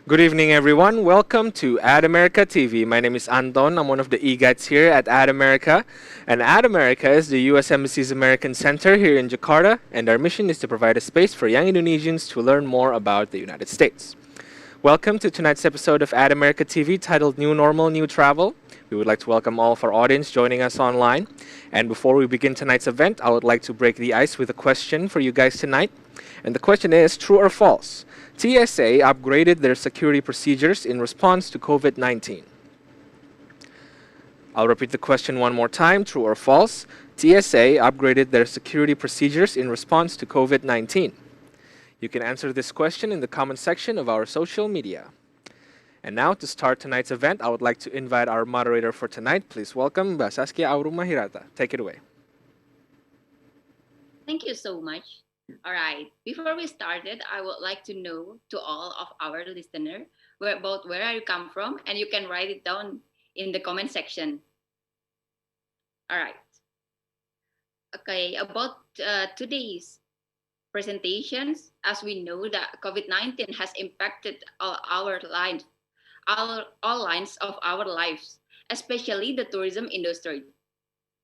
Good evening, everyone. Welcome to Ad America TV. My name is Anton. I'm one of the e-guides here at Ad America. And Ad America is the U.S. Embassy's American Center here in Jakarta, and our mission is to provide a space for young Indonesians to learn more about the United States. Welcome to tonight's episode of Ad America TV titled New Normal, New Travel. We would like to welcome all of our audience joining us online. And before we begin tonight's event, I would like to break the ice with a question for you guys tonight. And the question is, true or false? TSA upgraded their security procedures in response to COVID-19. I'll repeat the question one more time, true or false? TSA upgraded their security procedures in response to COVID-19. You can answer this question in the comment section of our social media. And now, to start tonight's event, I would like to invite our moderator for tonight. Please welcome Mbak Saskia Aurumahirata. Take it away. Thank you so much. All right. Before we started, I would like to know to all of our listeners about where you come from, and you can write it down in the comment section. All right. Okay. About today's presentations, as we know that COVID-19 has impacted all our lives, all lines of our lives, especially the tourism industry.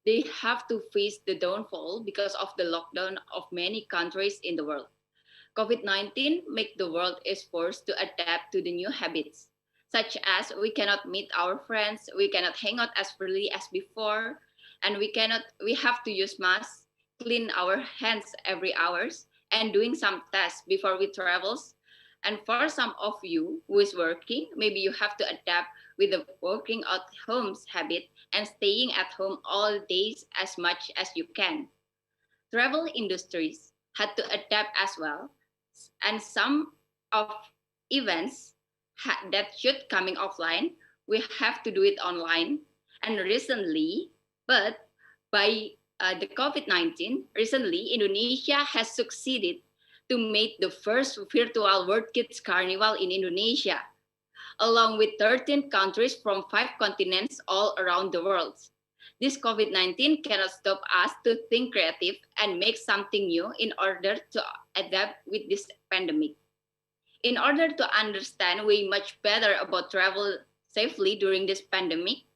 They have to face the downfall because of the lockdown of many countries in the world. COVID-19 make the world is forced to adapt to the new habits, such as we cannot meet our friends, we cannot hang out as freely as before, and we have to use masks, clean our hands every hours, and doing some tests before we travels. And for some of you who is working, maybe you have to adapt with the working at home's habit and staying at home all days as much as you can. Travel industries had to adapt as well, and some of events that should coming offline, we have to do it online. And recently, but by the COVID-19, recently Indonesia has succeeded to make the first virtual World Kids Carnival in Indonesia, along with 13 countries from 5 continents all around the world. This COVID-19 cannot stop us to think creative and make something new in order to adapt with this pandemic. In order to understand way much better about travel safely during this pandemic,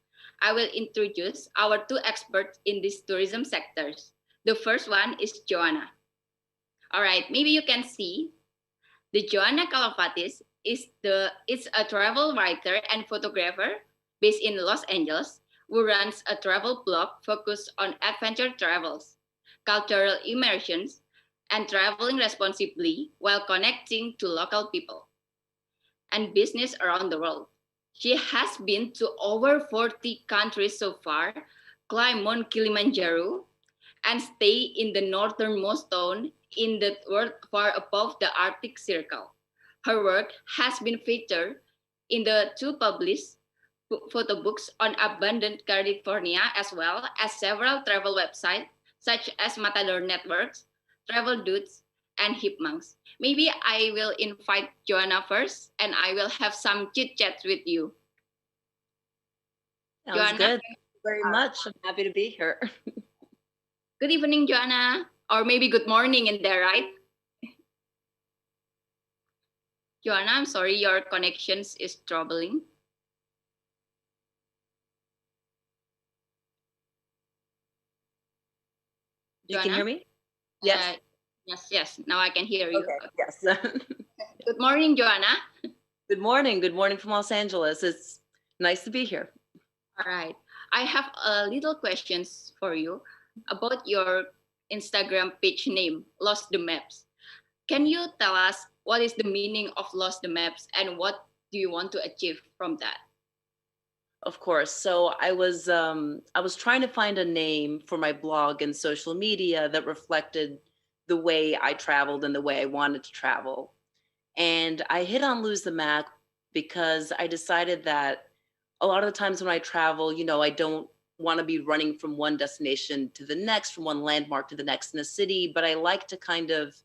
I will introduce our two experts in these tourism sectors. The first one is Joanna. All right, maybe you can see the Joanna Kalofatis is a travel writer and photographer based in Los Angeles who runs a travel blog focused on adventure travels, cultural immersions, and traveling responsibly while connecting to local people and business around the world. She has been to over 40 countries so far, climbed Mount Kilimanjaro, and stay in the northernmost town in the world far above the Arctic Circle. Her work has been featured in the two published photo books on abundant California, as well as several travel websites such as Matador Networks, Travel Dudes, and Hipmunks. Maybe I will invite Joanna first, and I will have some chit chats with you. Sounds Joanna, good. Thank you very much. I'm happy to be here. good evening, Joanna, or maybe good morning in there, right? Joanna, I'm sorry, your connections is troubling. You can Joanna? hear me? Yes. Yes. Now I can hear you. Okay. Yes. Good morning, Joanna. Good morning. Good morning from Los Angeles. It's nice to be here. All right. I have a little questions for you about your Instagram page name, Lost the Maps. Can you tell us what is the meaning of Lost the Maps and what do you want to achieve from that? Of course. So I was trying to find a name for my blog and social media that reflected the way I traveled and the way I wanted to travel. And I hit on Lose the Map because I decided that a lot of the times when I travel, I don't want to be running from one destination to the next, from one landmark to the next in a city, but I like to kind of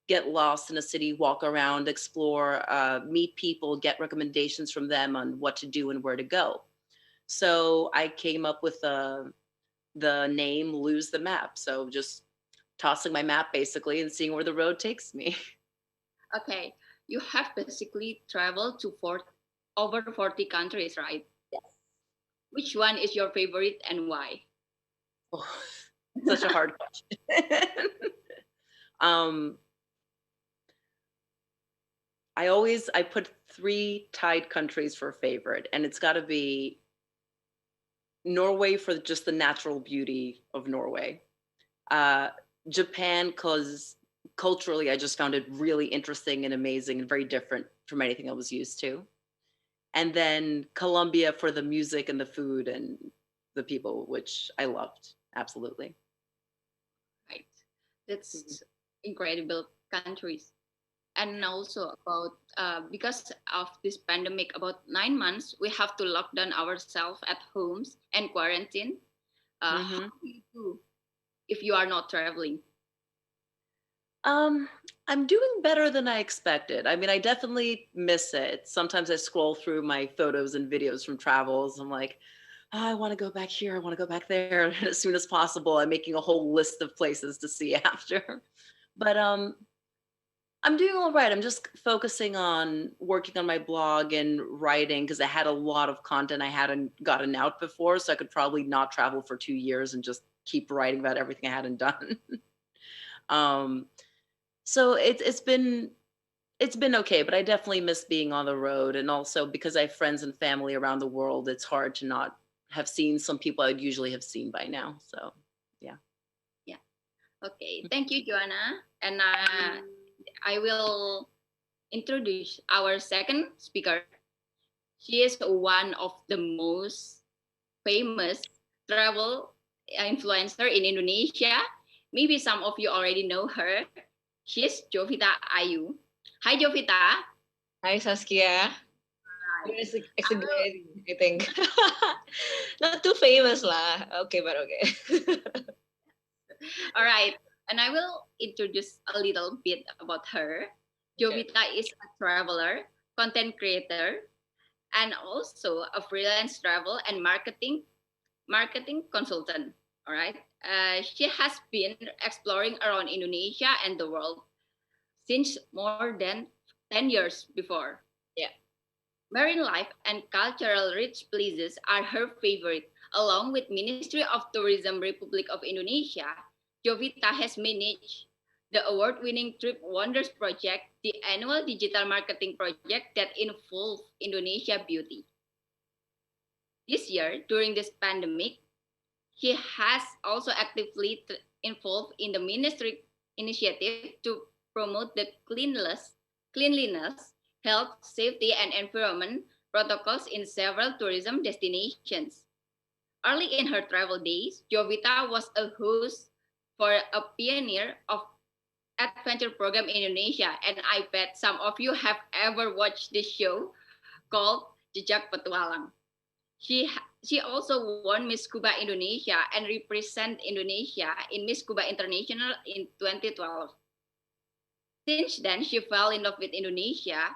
get lost in a city, walk around, explore, meet people, get recommendations from them on what to do and where to go. So I came up with the name Lose the Map. So just tossing my map basically and seeing where the road takes me. Okay. you have basically traveled to over 40 countries, right? Yes. Which one is your favorite and why? Oh, such a hard question. um, I put three tied countries for favorite, and it's got to be Norway for just the natural beauty of Norway. Uh, Japan, because culturally I just found it really interesting and amazing and very different from anything I was used to. And then Colombia for the music and the food and the people, which I loved absolutely. Right. Mhm. That's incredible countries. And also about because of this pandemic, about 9 months, we have to lock down ourselves at homes and quarantine. How Mhm. do you do if you are not traveling? Um, I'm doing better than I expected. I mean, I definitely miss it. Sometimes I scroll through my photos and videos from travels. I'm like, "Oh, I want to go back here. I want to go back there as soon as possible. I'm making a whole list of places to see after. But I'm doing all right. I'm just focusing on working on my blog and writing because I had a lot of content I hadn't gotten out before. So I could probably not travel for 2 years and just keep writing about everything I hadn't done. um, so it's been okay, but I definitely miss being on the road. And also because I have friends and family around the world, it's hard to not have seen some people I'd usually have seen by now. So yeah. Yeah. Okay. Thank you, Joanna. And I will introduce our second speaker. She is one of the most famous travel influencer in Indonesia. Maybe some of you already know her. She's Jovita Ayu. Hi, Jovita. Hi, Saskia. It's exaggerating, I think. Not too famous lah. Okay, but okay. All right. And I will introduce a little bit about her. Okay. Jovita is a traveler, content creator, and also a freelance travel and marketing consultant. All right. She has been exploring around Indonesia and the world since more than 10 years before. Yeah. Marine life and cultural rich places are her favorite. Along with Ministry of Tourism Republic of Indonesia, Jovita has managed the award-winning Trip Wonders project, the annual digital marketing project that involves Indonesia beauty. This year, during this pandemic, she has also actively involved in the ministry initiative to promote the cleanliness, health, safety, and environment protocols in several tourism destinations. Early in her travel days, Jovita was a host for a pioneer of adventure program in Indonesia, and I bet some of you have ever watched this show called Jejak Petualang. She also won Miss Cuba Indonesia and represent Indonesia in Miss Cuba International in 2012. Since then, she fell in love with Indonesia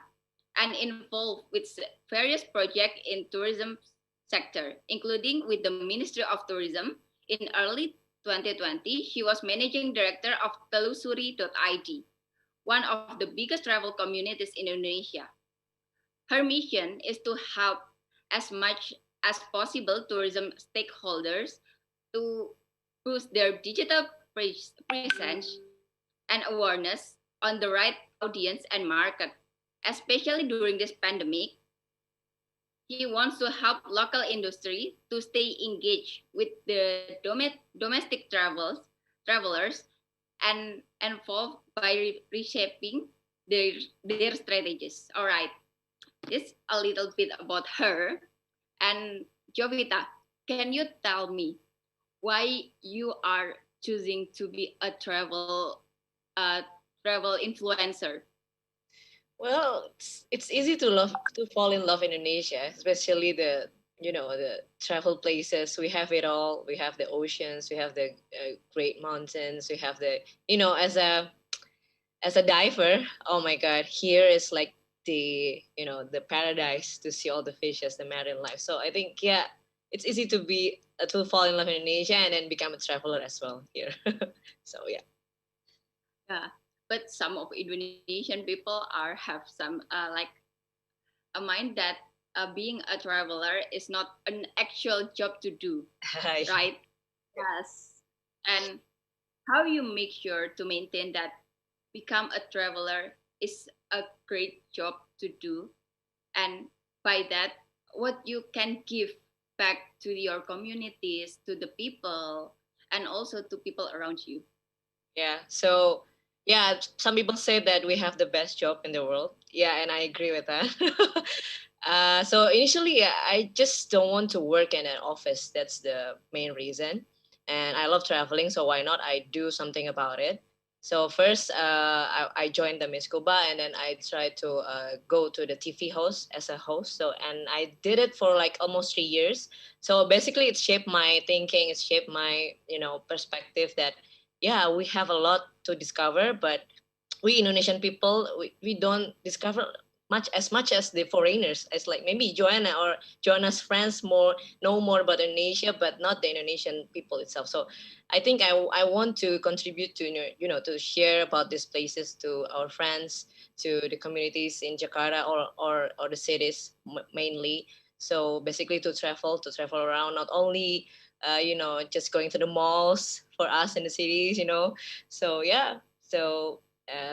and involved with various projects in tourism sector, including with the Ministry of Tourism. In early 2020, she was managing director of telusuri.id, one of the biggest travel communities in Indonesia. Her mission is to help as much as possible tourism stakeholders to boost their digital presence and awareness on the right audience and market. Especially during this pandemic, he wants to help local industry to stay engaged with the domestic travelers and involved by reshaping their strategies. All right, this a little bit about her. And Jovita, can you tell me why you are choosing to be a uh, travel influencer? Well, it's easy to love to fall in love in Indonesia, especially the travel places. We have it all. We have the oceans. We have the great mountains. We have the as a diver. Oh my God, here is like the paradise to see all the fishes, the marine life. So I think yeah, it's easy to fall in love in Indonesia and then become a traveler as well here. So yeah. Yeah, but some of Indonesian people are have some like a mind that being a traveler is not an actual job to do, right? Yes. And how you make sure to maintain that become a traveler is a great job to do, and by that what you can give back to your communities, to the people, and also to people around you. Yeah. So, yeah, some people say that we have the best job in the world. Yeah, and I agree with that. So initially, yeah, I just don't want to work in an office. That's the main reason. And I love traveling, so why not? I do something about it. So first, I joined the Miss Cuba, and then I tried to go to the TV host as a host. So, and I did it for like almost 3 years. So basically, it shaped my thinking. It shaped my perspective that yeah, we have a lot to discover, but we Indonesian people, we don't discover much as the foreigners. It's like maybe Joanna or Joanna's friends more know more about Indonesia, but not the Indonesian people itself. So I think I want to contribute to to share about these places to our friends, to the communities in Jakarta or the cities mainly. So basically to travel around, not only just going to the malls for us in the cities, So yeah, so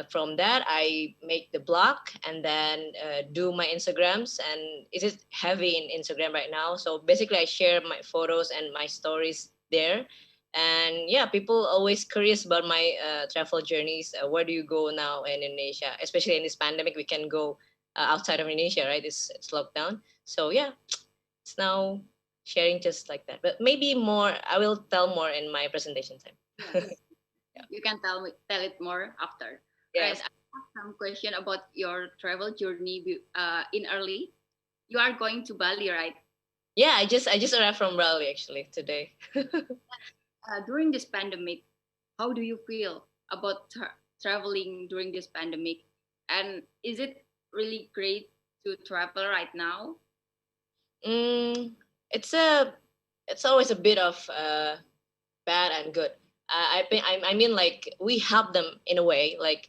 from that I make the blog and then do my Instagrams, and it is heavy in Instagram right now. So basically I share my photos and my stories there. And yeah, people always curious about my travel journeys. Where do you go now in Indonesia, especially in this pandemic? We can go outside of Indonesia, right? It's locked down. So yeah, it's now sharing just like that. But maybe more, I will tell more in my presentation time. Yes. Yeah. You can tell it more after. All right. Yes. I have some question about your travel journey in early. You are going to Bali, right? Yeah, I just arrived from Raleigh actually today. During this pandemic, how do you feel about traveling during this pandemic? And is it really great to travel right now? Mm, it's a it's always a bit of bad and good. I mean, like we help them in a way. Like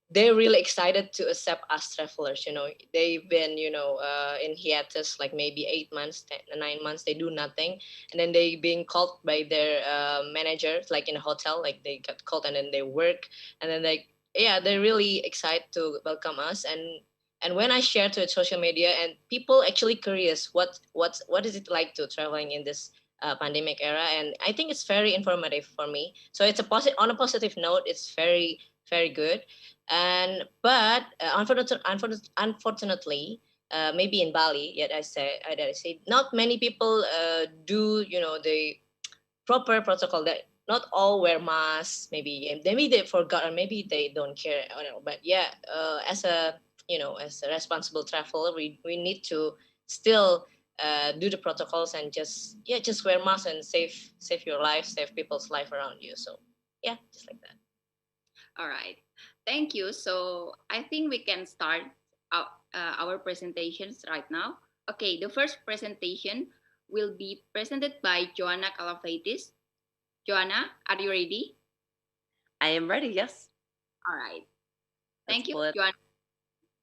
they're really excited to accept us travelers. They've been in hiatus like maybe 8 months, 9 months. They do nothing, and then they being called by their manager, like in a hotel. Like they got called and then they work, and then yeah, they're really excited to welcome us. And when I share to social media, and people actually curious what is it like to traveling in this pandemic era, and I think it's very informative for me. So it's a positive, on a positive note, it's very very good. And but unfortunately, maybe in Bali, yet I say not many people do the proper protocol. That not all wear masks. Maybe they forgot, or maybe they don't care. I don't know. But yeah, as a responsible traveler, we need to still do the protocols, and just wear masks and save your life, save people's life around you. So yeah, just like that. All right. Thank you. So I think we can start our presentations right now. Okay, the first presentation will be presented by Joanna Kalafaitis. Joanna, are you ready? I am ready. Yes. All right. Let's Thank you, pull it. Joanna.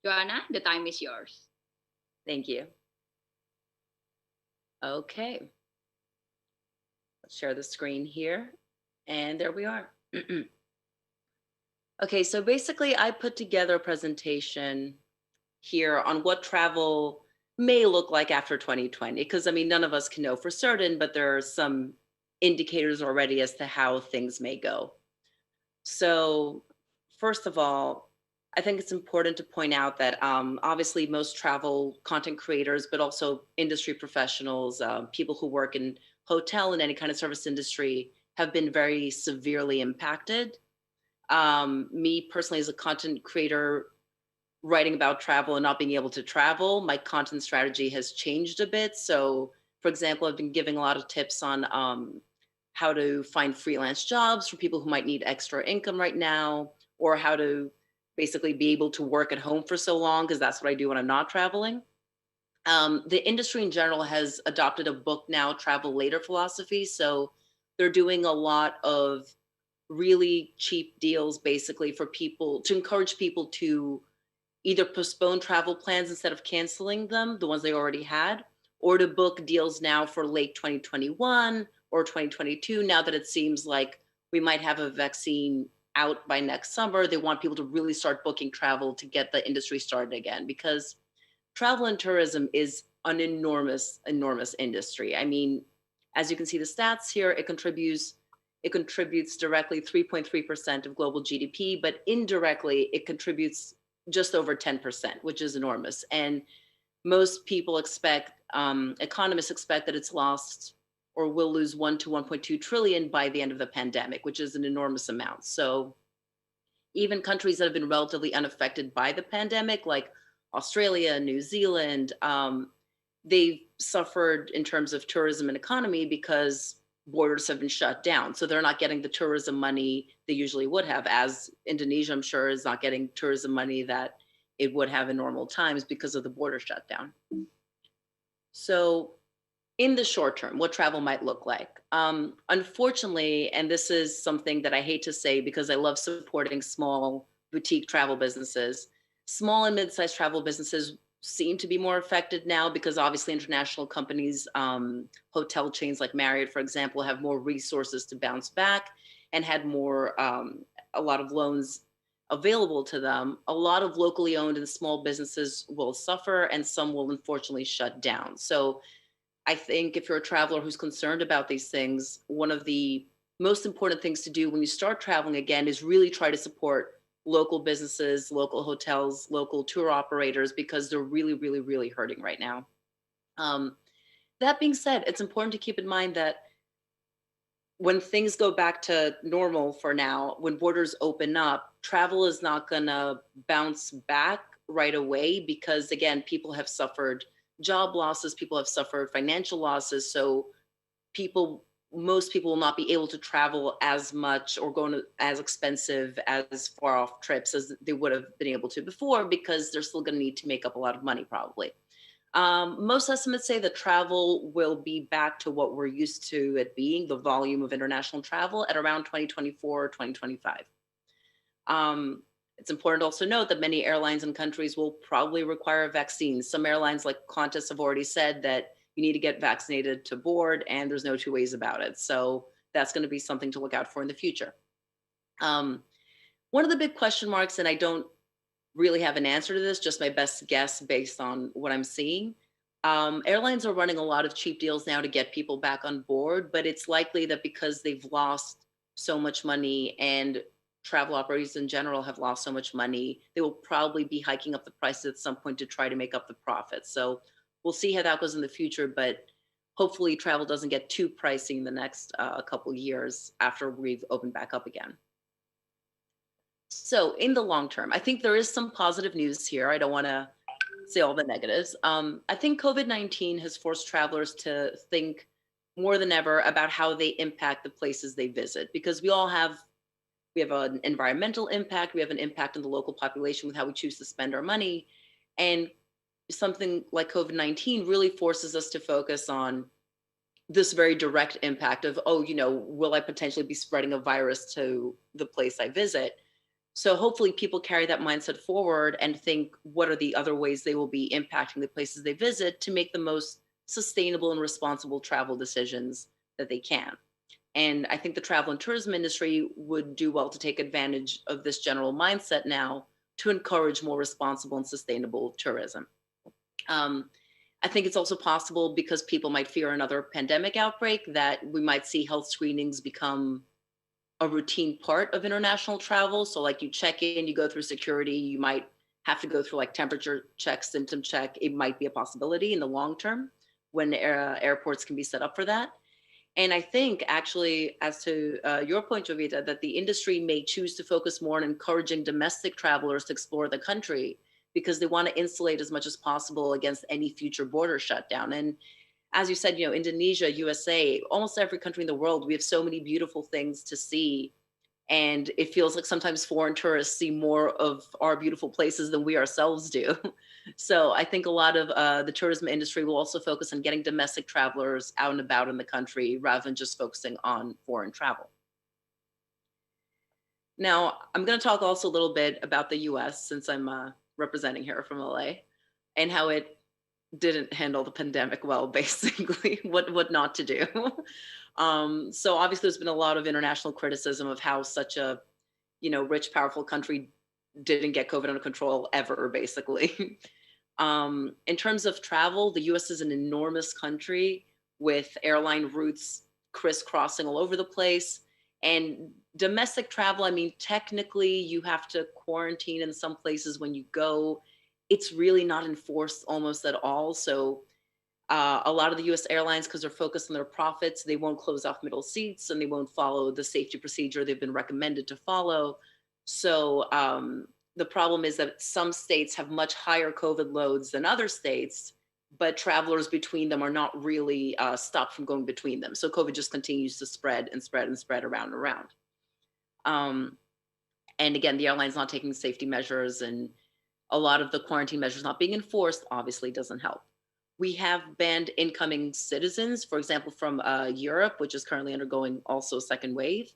Joanna, the time is yours. Thank you. Okay. Let's share the screen here. And there we are. Okay, so basically I put together a presentation here on what travel may look like after 2020, because I mean, none of us can know for certain, but there are some indicators already as to how things may go. So first of all, I think it's important to point out that obviously most travel content creators, but also industry professionals, people who work in hotel and any kind of service industry have been very severely impacted. Me personally, as a content creator writing about travel and not being able to travel, my content strategy has changed a bit. So, for example, I've been giving a lot of tips on how to find freelance jobs for people who might need extra income right now, or how to basically be able to work at home for so long, because that's what I do when I'm not traveling. The industry in general has adopted a book now, travel later philosophy. So they're doing a lot of really cheap deals basically for people to encourage people to either postpone travel plans instead of canceling them, the ones they already had, or to book deals now for late 2021 or 2022. Now that it seems like we might have a vaccine out by next summer, they want people to really start booking travel to get the industry started again, because travel and tourism is an enormous, enormous industry. I mean, as you can see the stats here, it contributes directly 3.3% of global GDP, but indirectly it contributes just over 10%, which is enormous. And most people expect, economists expect that it's lost or will lose 1 to 1.2 trillion by the end of the pandemic, which is an enormous amount. So even countries that have been relatively unaffected by the pandemic, like Australia, New Zealand, they've suffered in terms of tourism and economy because borders have been shut down. So they're not getting the tourism money they usually would have, as Indonesia, I'm sure, is not getting tourism money that it would have in normal times because of the border shutdown. So in the short term, what travel might look like. Unfortunately, and this is something that I hate to say because I love supporting small boutique travel businesses, small and mid-sized travel businesses seem to be more affected now because obviously international companies, hotel chains like Marriott, for example, have more resources to bounce back and had more, a lot of loans available to them. A lot of locally owned and small businesses will suffer and some will unfortunately shut down. So I think if you're a traveler who's concerned about these things, one of the most important things to do when you start traveling again is really try to support local businesses, local hotels, local tour operators, because they're really, really, really hurting right now. That being said, it's important to keep in mind that when things go back to normal for now, when borders open up, travel is not going to bounce back right away because, again, people have suffered job losses, people have suffered financial losses. So most people will not be able to travel as much or go on as expensive, as far off trips as they would have been able to before, because they're still going to need to make up a lot of money probably. Most estimates say that travel will be back to what we're used to it being, the volume of international travel, at around 2024 or 2025. It's important to also note that many airlines and countries will probably require vaccines. Some airlines like Qantas have already said that you need to get vaccinated to board, and there's no two ways about it. So that's going to be something to look out for in the future. One of the big question marks, and I don't really have an answer to this, just my best guess based on what I'm seeing. Airlines are running a lot of cheap deals now to get people back on board, but it's likely that because they've lost so much money and travel operators in general have lost so much money, they will probably be hiking up the prices at some point to try to make up the profits. So we'll see how that goes in the future, but hopefully travel doesn't get too pricey in the next couple years after we've opened back up again. So in the long term, I think there is some positive news here. I don't want to say all the negatives. I think COVID-19 has forced travelers to think more than ever about how they impact the places they visit, because we have an environmental impact, we have an impact on the local population with how we choose to spend our money. And something like COVID-19 really forces us to focus on this very direct impact of, will I potentially be spreading a virus to the place I visit? So hopefully people carry that mindset forward and think, what are the other ways they will be impacting the places they visit to make the most sustainable and responsible travel decisions that they can. And I think the travel and tourism industry would do well to take advantage of this general mindset now to encourage more responsible and sustainable tourism. I think it's also possible, because people might fear another pandemic outbreak, that we might see health screenings become a routine part of international travel. So like you check in, you go through security, you might have to go through like temperature check, symptom check. It might be a possibility in the long term when airports can be set up for that. And I think actually, as to your point, Jovita, that the industry may choose to focus more on encouraging domestic travelers to explore the country, because they want to insulate as much as possible against any future border shutdown. And as you said, Indonesia, USA, almost every country in the world, we have so many beautiful things to see. And it feels like sometimes foreign tourists see more of our beautiful places than we ourselves do. So I think a lot of the tourism industry will also focus on getting domestic travelers out and about in the country rather than just focusing on foreign travel. Now, I'm going to talk also a little bit about the US since I'm representing here from LA and how it didn't handle the pandemic well, basically, what not to do. So obviously there's been a lot of international criticism of how such a, rich, powerful country didn't get COVID under control ever, basically. In terms of travel, the US is an enormous country with airline routes crisscrossing all over the place. And domestic travel, I mean, technically you have to quarantine in some places when you go. It's really not enforced almost at all. So a lot of the US airlines, because they're focused on their profits, they won't close off middle seats and they won't follow the safety procedure they've been recommended to follow. So the problem is that some states have much higher COVID loads than other states, but travelers between them are not really stopped from going between them. So COVID just continues to spread and spread and spread around and around. And again, the airline's not taking safety measures, and a lot of the quarantine measures not being enforced obviously doesn't help. We have banned incoming citizens, for example, from Europe, which is currently undergoing also a second wave,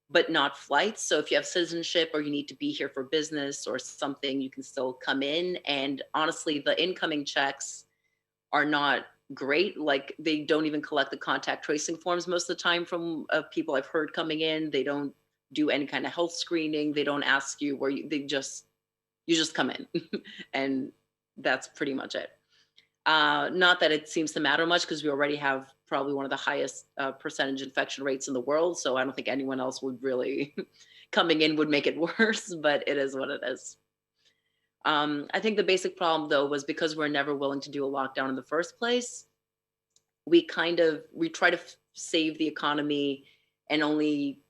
but not flights. So if you have citizenship or you need to be here for business or something, you can still come in. And honestly, the incoming checks are not great. Like, they don't even collect the contact tracing forms most of the time from people I've heard coming in. They don't do any kind of health screening. They don't ask you where you just come in and that's pretty much it. Not that it seems to matter much because we already have probably one of the highest percentage infection rates in the world. So I don't think anyone else would really coming in would make it worse, but it is what it is. I think the basic problem though was because we're never willing to do a lockdown in the first place. We try to save the economy and only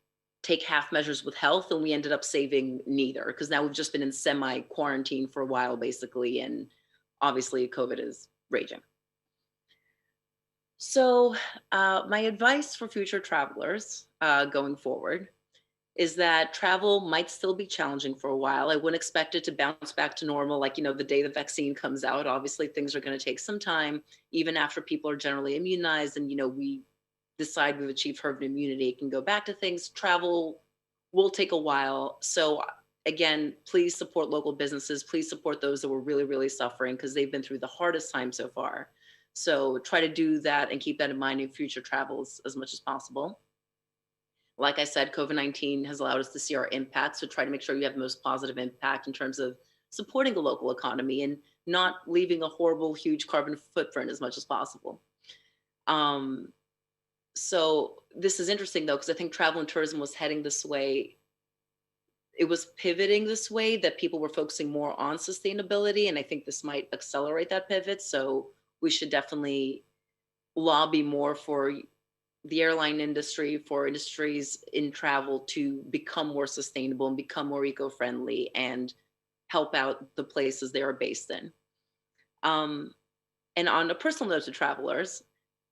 take half measures with health, and we ended up saving neither because now we've just been in semi-quarantine for a while basically, and obviously COVID is raging. So my advice for future travelers going forward is that travel might still be challenging for a while. I wouldn't expect it to bounce back to normal, like, the day the vaccine comes out. Obviously, things are going to take some time, even after people are generally immunized and, we decide we've achieved herd immunity, it can go back to things. Travel will take a while. So again, please support local businesses. Please support those that were really, really suffering because they've been through the hardest time so far. So try to do that and keep that in mind in future travels as much as possible. Like I said, COVID-19 has allowed us to see our impact. So try to make sure you have the most positive impact in terms of supporting the local economy and not leaving a horrible, huge carbon footprint as much as possible. So this is interesting though, because I think travel and tourism was heading this way. It was pivoting this way that people were focusing more on sustainability. And I think this might accelerate that pivot. So we should definitely lobby more for the airline industry, for industries in travel to become more sustainable and become more eco-friendly and help out the places they are based in. And on a personal note to travelers,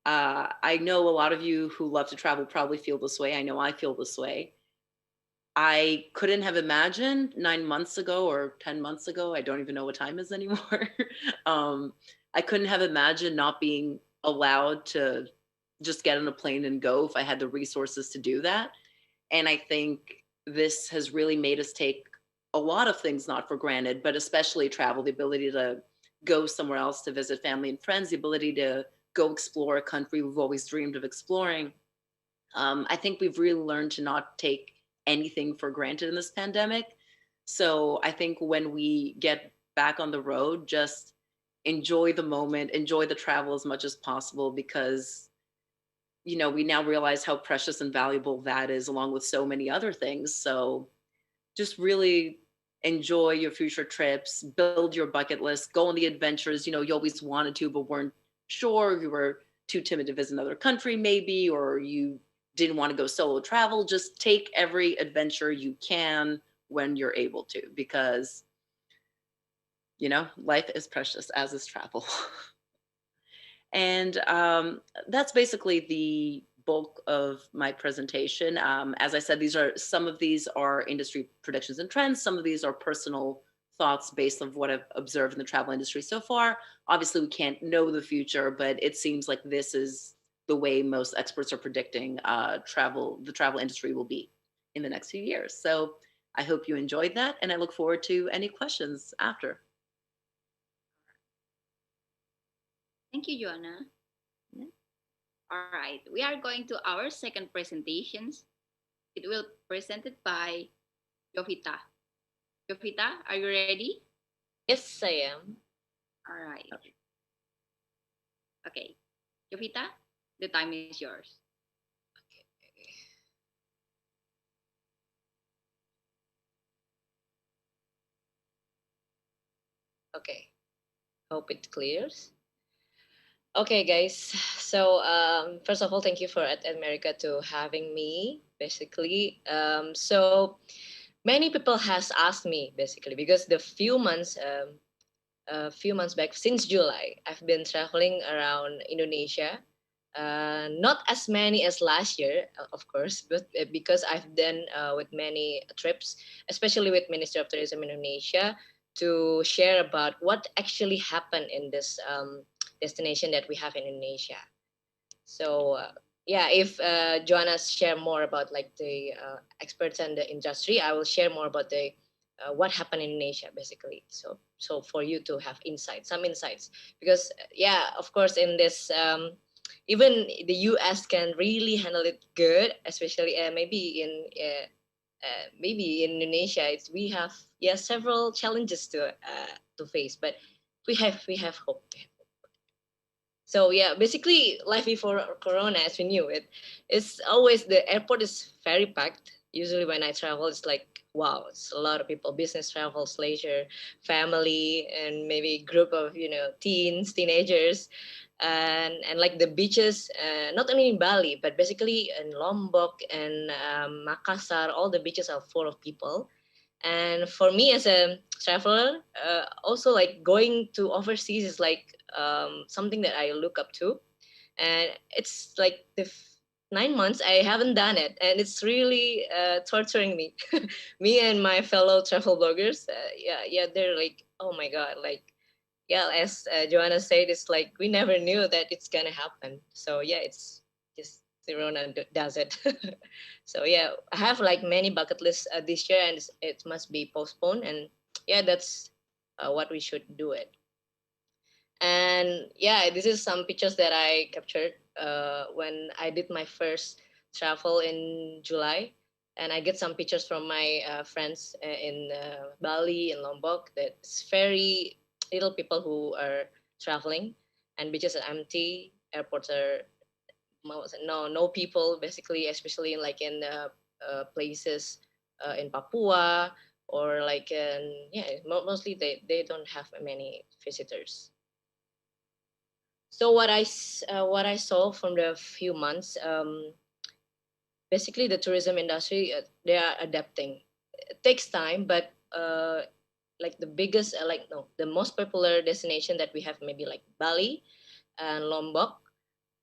I know a lot of you who love to travel probably feel this way. I know I feel this way. I couldn't have imagined 9 months ago or 10 months ago, I don't even know what time is anymore. I couldn't have imagined not being allowed to just get on a plane and go if I had the resources to do that. And I think this has really made us take a lot of things not for granted, but especially travel, the ability to go somewhere else to visit family and friends, the ability to go explore a country we've always dreamed of exploring. I think we've really learned to not take anything for granted in this pandemic. So I think when we get back on the road, just enjoy the moment, enjoy the travel as much as possible, because we now realize how precious and valuable that is, along with so many other things. So just really enjoy your future trips, build your bucket list, go on the adventures, you always wanted to, but weren't sure, you were too timid to visit another country maybe, or you didn't want to go solo travel. Just take every adventure you can when you're able to, because life is precious, as is travel. And that's basically the bulk of my presentation. As I said, some of these are industry predictions and trends. Some of these are personal thoughts based on what I've observed in the travel industry so far. Obviously, we can't know the future, but it seems like this is the way most experts are predicting the travel industry will be in the next few years. So I hope you enjoyed that, and I look forward to any questions after. Thank you, Joanna. Yeah. All right, we are going to our second presentations. It will presented by Jovita. Jovita, are you ready? Yes, I am. All right. Okay. Jovita, the time is yours. Okay. Hope it clears. Okay, guys. So first of all, thank you for at America to having me. Basically, so many people has asked me basically because a few months back, since July, I've been traveling around Indonesia. Not as many as last year, of course, but because I've done with many trips, especially with Ministry of Tourism Indonesia, to share about what actually happened in this destination that we have in Indonesia. So yeah, if Joanna share more about like the experts and the industry, I will share more about the what happened in Asia basically. So for you to have insights, some insights, because yeah, of course, in this even the U.S. can really handle it good, especially maybe in Indonesia. We have several challenges to face, but we have hope. So yeah, basically life before Corona, as we knew it, it's always the airport is very packed. Usually when I travel, it's like wow, it's a lot of people, business travels, leisure, family, and maybe group of teens, teenagers, and like the beaches, not only in Bali but basically in Lombok and Makassar, all the beaches are full of people. And for me as a traveler, also like going to overseas is like something that I look up to. And it's like the 9 months I haven't done it, and it's really torturing me. Me and my fellow travel bloggers, yeah, they're like, oh my god, like yeah, as Joanna said, it's like we never knew that it's gonna happen. So yeah, it's just Corona does it. So yeah, I have like many bucket lists this year, and it must be postponed. And yeah, that's what we should do it. And yeah, this is some pictures that I captured when I did my first travel in July. And I get some pictures from my friends in Bali and Lombok. That's very little people who are traveling, and beaches are empty. Airports are no people basically, especially in like in places in Papua, or like in mostly they don't have many visitors. So what I saw from the few months, basically the tourism industry, they are adapting. It takes time, but like the biggest, like no, the most popular destination that we have maybe like Bali and Lombok,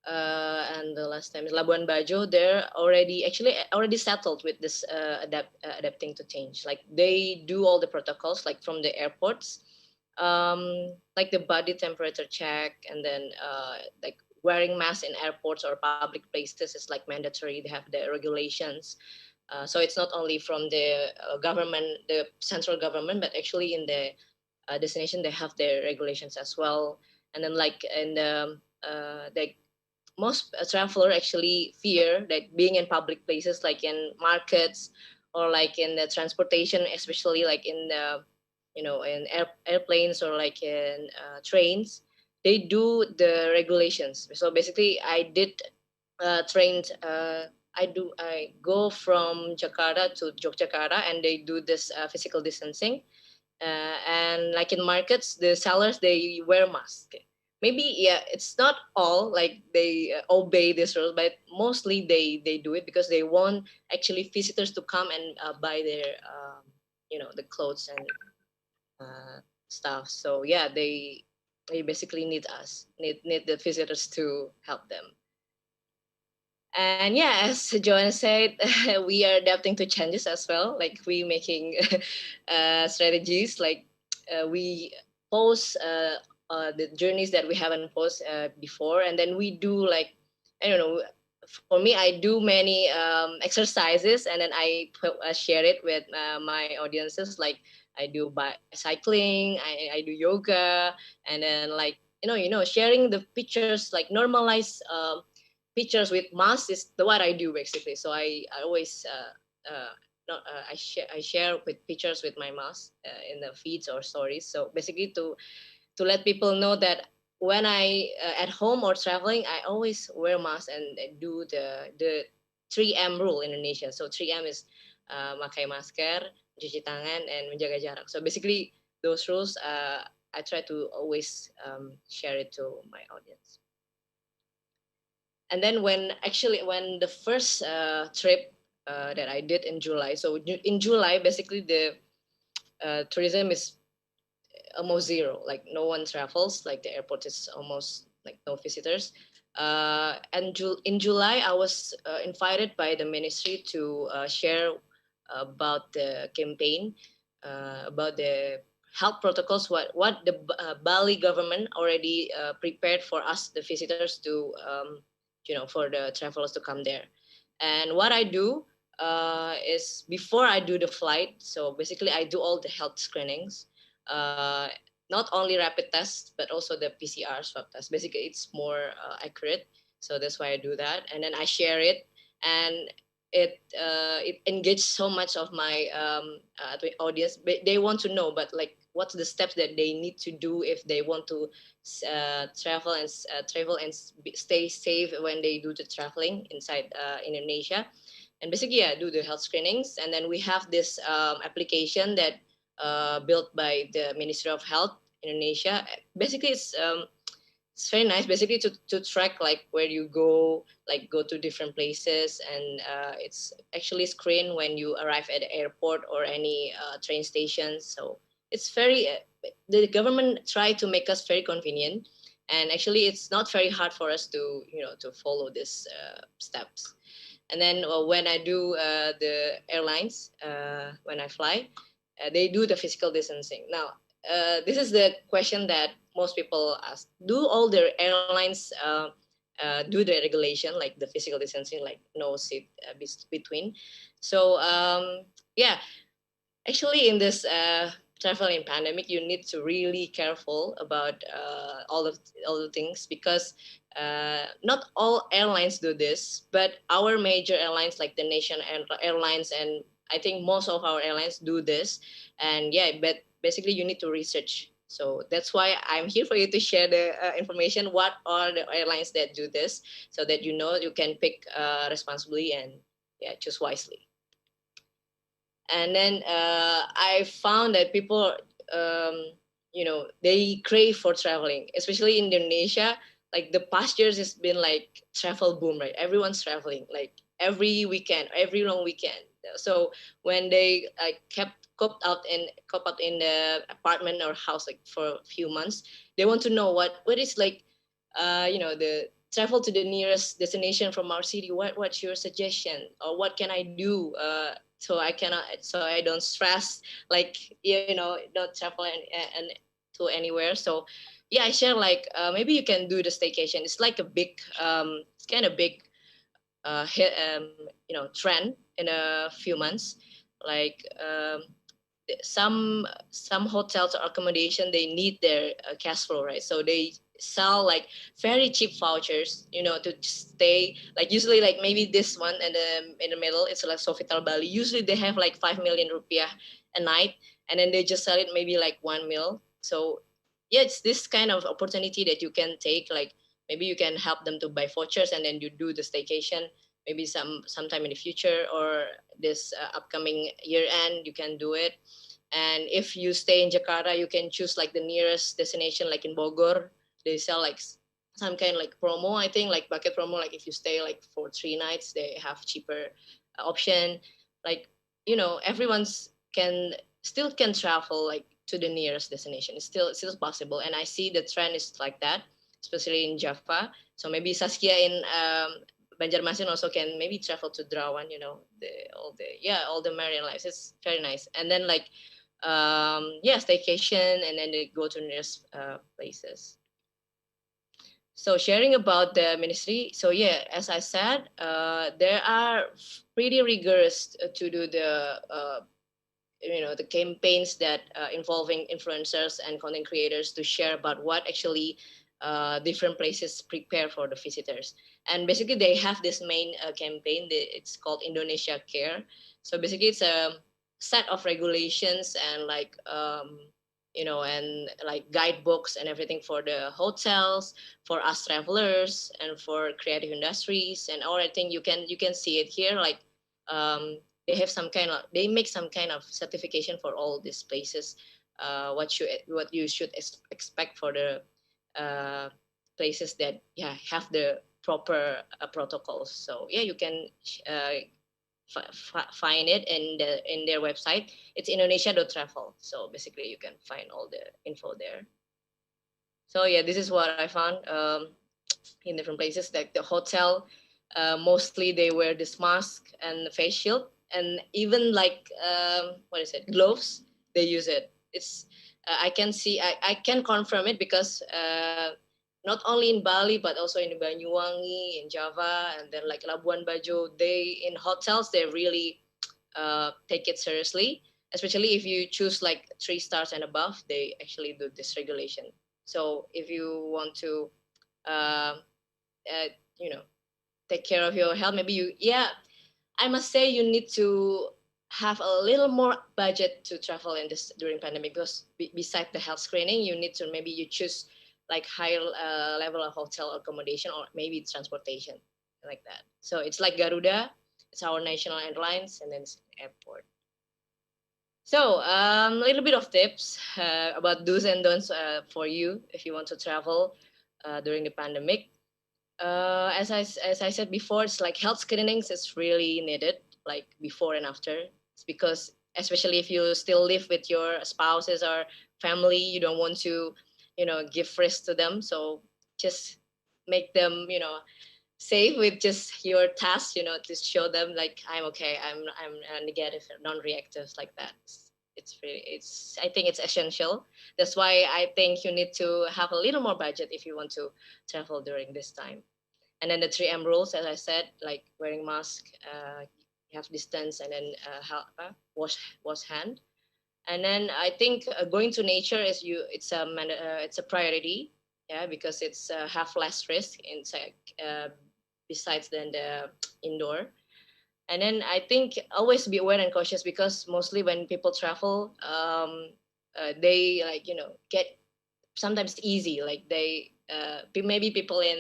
and the last time is Labuan Bajo. They're already settled with this adapting to change. Like they do all the protocols, like from the airports, like the body temperature check, and then like wearing masks in airports or public places is like mandatory. They have the regulations. So it's not only from the government, the central government, but actually in the destination they have their regulations as well. And then like in the most traveler actually fear that being in public places like in markets or like in the transportation, especially like in the in airplanes or like in trains, they do the regulations. So basically I did trained I go from Jakarta to Yogyakarta, and they do this physical distancing, and like in markets the sellers they wear masks. Maybe yeah, it's not all like they obey this rule, but mostly they do it because they want actually visitors to come and buy their the clothes and stuff. So yeah, they basically need the visitors to help them. And yeah, as Joanna said, we are adapting to changes as well. Like we making strategies, like we post the journeys that we haven't posted before, and then we do like I don't know for me, I do many exercises, and then share it with my audiences. Like I do cycling, I do yoga, and then like sharing the pictures, like normalize pictures with masks is the what I do basically. So I always not I share with pictures with my mask in the feeds or stories. So basically to let people know that when I at home or traveling, I always wear mask and do the 3M rule in Indonesia. So 3M is pakai masker, cuci tangan, and menjaga jarak. So basically those rules I try to always share it to my audience. And then when the first trip that I did in July, so in July basically the tourism is almost zero, like no one travels, like the airport is almost like no visitors. And in July I was invited by the ministry to share about the campaign, about the health protocols, what the Bali government already prepared for us, the visitors, to for the travelers to come there. And what I do is before I do the flight, so basically I do all the health screenings, uh, not only rapid tests but also the PCR swab test. Basically, it's more accurate, so that's why I do that. And then I share it, and it engaged so much of my audience. They want to know, but like, what's the steps that they need to do if they want to travel and stay safe when they do the traveling inside Indonesia. And basically, yeah, do the health screenings, and then we have this application that built by the Ministry of Health Indonesia. Basically, it's very nice. Basically, to track like where you go, like go to different places, and it's actually screened when you arrive at the airport or any train stations. So it's very the government try to make us very convenient, and actually, it's not very hard for us to to follow these steps. And then when I do the airlines, when I fly, they do the physical distancing. Now, this is the question that most people ask: do all the airlines do the regulation, like the physical distancing, like no seat between? So yeah, actually, in this traveling pandemic, you need to really careful about all the things, because not all airlines do this, but our major airlines like the Nation Airlines, and I think most of our airlines do this. And yeah, but basically you need to research. So that's why I'm here for you to share the information. What are the airlines that do this, so that you can pick responsibly and yeah, choose wisely. And then I found that people they crave for traveling, especially in Indonesia. Like the past years has been like travel boom, right? Everyone's traveling like every weekend, every long weekend. So when they coped out in the apartment or house like for a few months, they want to know what is like the travel to the nearest destination from our city. What's your suggestion, or what can I do so I don't stress, like don't travel and to anywhere. So yeah, I share like maybe you can do the staycation. It's like a big it's kind of big trend in a few months. Like some hotels or accommodation, they need their cash flow, right? So they sell like very cheap vouchers, to stay. Like usually, like maybe this one in the middle, it's like Sofitel Bali. Usually they have like 5 million rupiah a night, and then they just sell it maybe like 1 mil. So yeah, it's this kind of opportunity that you can take. Like maybe you can help them to buy vouchers, and then you do the staycation. Maybe sometime in the future, or this upcoming year end, you can do it. And if you stay in Jakarta, you can choose like the nearest destination, like in Bogor. They sell like some kind of like promo, I think, like bucket promo. Like if you stay like for 3 nights, they have cheaper option. Like everyone's can travel like to the nearest destination. It's still possible, and I see the trend is like that, especially in Java. So maybe Saskia in Banjarmasin also can maybe travel to Derawan. All the marine lives. It's very nice. And then like staycation, and then they go to nearest places. So sharing about the ministry. So yeah, as I said, there are pretty rigorous to do the campaigns that involving influencers and content creators to share about what actually different places prepare for the visitors. And basically they have this main campaign, it's called Indonesia Care. So basically it's a set of regulations and and like guidebooks and everything for the hotels, for us travelers, and for creative industries. And all I think you can see it here, like um, they make some kind of certification for all these places, what you should expect for the uh, places that have the proper protocols. So yeah, you can uh, find it in their website. It's indonesia.travel, so basically you can find all the info there. So yeah, this is what I found in different places, like the hotel. Mostly they wear this mask and face shield, and even like what is it, gloves. They use it. It's I can see, I can confirm it because not only in Bali but also in Banyuwangi, in Java, and then like Labuan Bajo, they in hotels they really take it seriously. Especially if you choose like 3 stars and above, they actually do this regulation. So if you want to uh, uh, you know take care of your health, maybe I must say you need to have a little more budget to travel in this during pandemic, because besides the health screening, you need to, maybe you choose like higher level of hotel accommodation, or maybe transportation, like that. So it's like Garuda, it's our national airlines, and then it's airport. So a little bit of tips about do's and don'ts for you if you want to travel during the pandemic. As I said before, it's like health screenings is really needed, like before and after. It's because especially if you still live with your spouses or family, you don't want to, give risk to them. So just make them, safe with just your task. To show them like I'm okay, I'm negative, non-reactive, like that. It's I think it's essential. That's why I think you need to have a little more budget if you want to travel during this time. And then the 3M rules, as I said, like wearing mask, have distance, and then wash hand. And then I think going to nature it's a priority, yeah, because it's have less risk inside, besides than the indoor. And then I think always be aware and cautious, because mostly when people travel, they like get sometimes easy, like they maybe people in,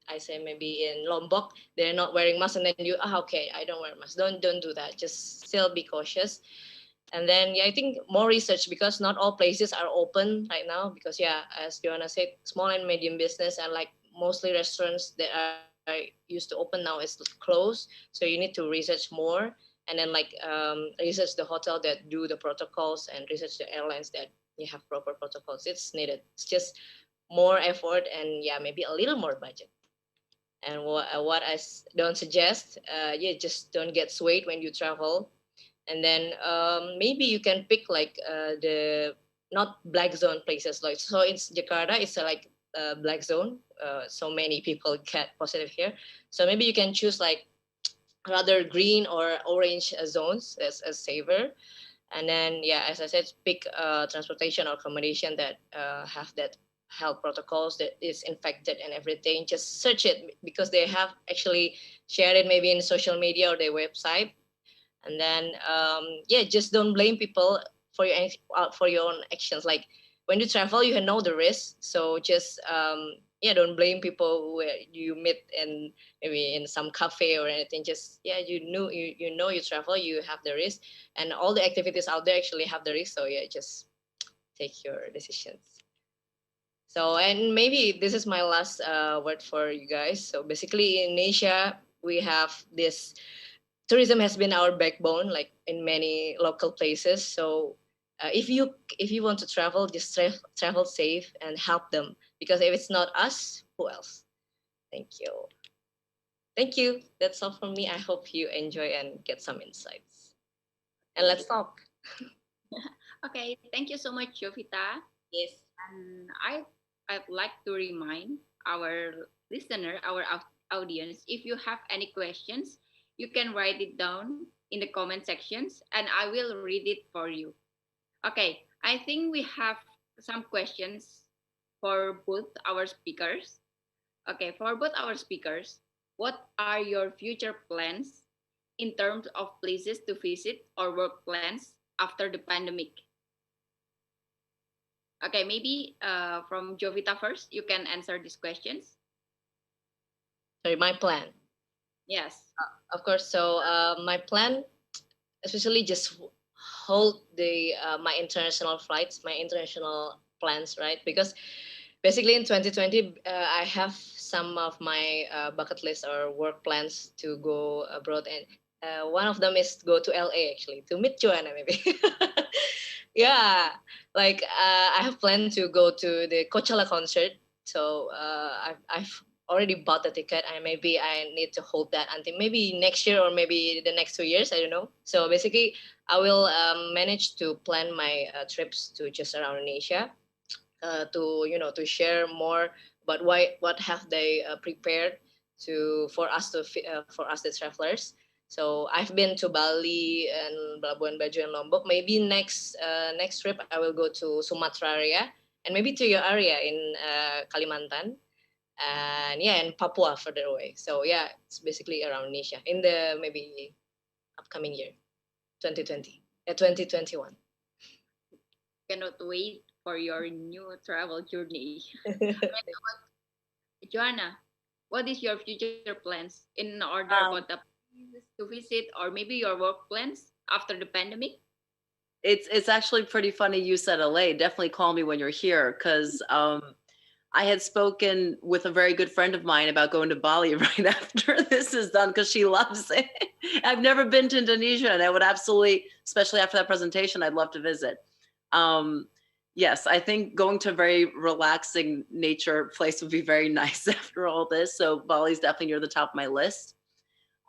I say maybe in Lombok, they're not wearing mask, and then you, okay, I don't wear mask. Don't do that, just still be cautious. And then I think more research, because not all places are open right now, because as Joanna said, small and medium business and like mostly restaurants that are used to open now is closed. So you need to research more, and then like research the hotel that do the protocols, and research the airlines that you have proper protocols. It's needed. It's just more effort, and maybe a little more budget. And what don't suggest, just don't get swayed when you travel. And then maybe you can pick like the not black zone places. Like, so in Jakarta it's like black zone, so many people get positive here. So maybe you can choose like rather green or orange zones as safer. And then as I said, pick transportation or accommodation that have that health protocols, that is infected and everything. Just search it, because they have actually shared it maybe in social media or their website. And then just don't blame people for your own actions. Like when you travel, you know the risk, so just don't blame people who you meet in maybe in some cafe or anything. Just you travel, you have the risk, and all the activities out there actually have the risk. So just take your decisions. So, and maybe this is my last word for you guys. So basically in Asia we have this, tourism has been our backbone, like in many local places. So if you want to travel, just travel safe and help them, because if it's not us, who else? Thank you. Thank you. That's all from me. I hope you enjoy and get some insights. And let's talk. Okay, thank you so much, Jovita. Yes. And I'd like to remind our listener, our audience, if you have any questions, you can write it down in the comment sections and I will read it for you. Okay, I think we have some questions for both our speakers. Okay, for both our speakers, what are your future plans in terms of places to visit or work plans after the pandemic? Okay, maybe from Jovita first, you can answer these questions. Sorry, my plan. Yes. Of course. So my plan, especially just hold the my international flights, my international plans, right? Because basically in 2020, I have some of my bucket list or work plans to go abroad, and one of them is to go to LA actually to meet Joanna maybe. Yeah, like I have planned to go to the Coachella concert, so I've already bought the ticket, and maybe I need to hold that until maybe next year or maybe the next 2 years. I don't know. So basically, I will manage to plan my trips to just around in Asia, to to share more about what have they prepared to for us the travelers. So I've been to Bali and Labuan Bajo and Lombok. Maybe next trip I will go to Sumatra area and maybe to your area in Kalimantan, and yeah, and Papua further away. So yeah, it's basically around Indonesia in the maybe upcoming year, 2020, 2021. Cannot wait for your new travel journey. Joanna, what is your future plans in order about the Um, places to visit or maybe your work plans after the pandemic? it's actually pretty funny you said LA. Definitely call me when you're here because I had spoken with a very good friend of mine about going to Bali right after this is done because she loves it. I've never been to Indonesia, and I would absolutely, especially after that presentation, I'd love to visit. Um, yes, I think going to a very relaxing nature place would be very nice after all this. So Bali's definitely near the top of my list.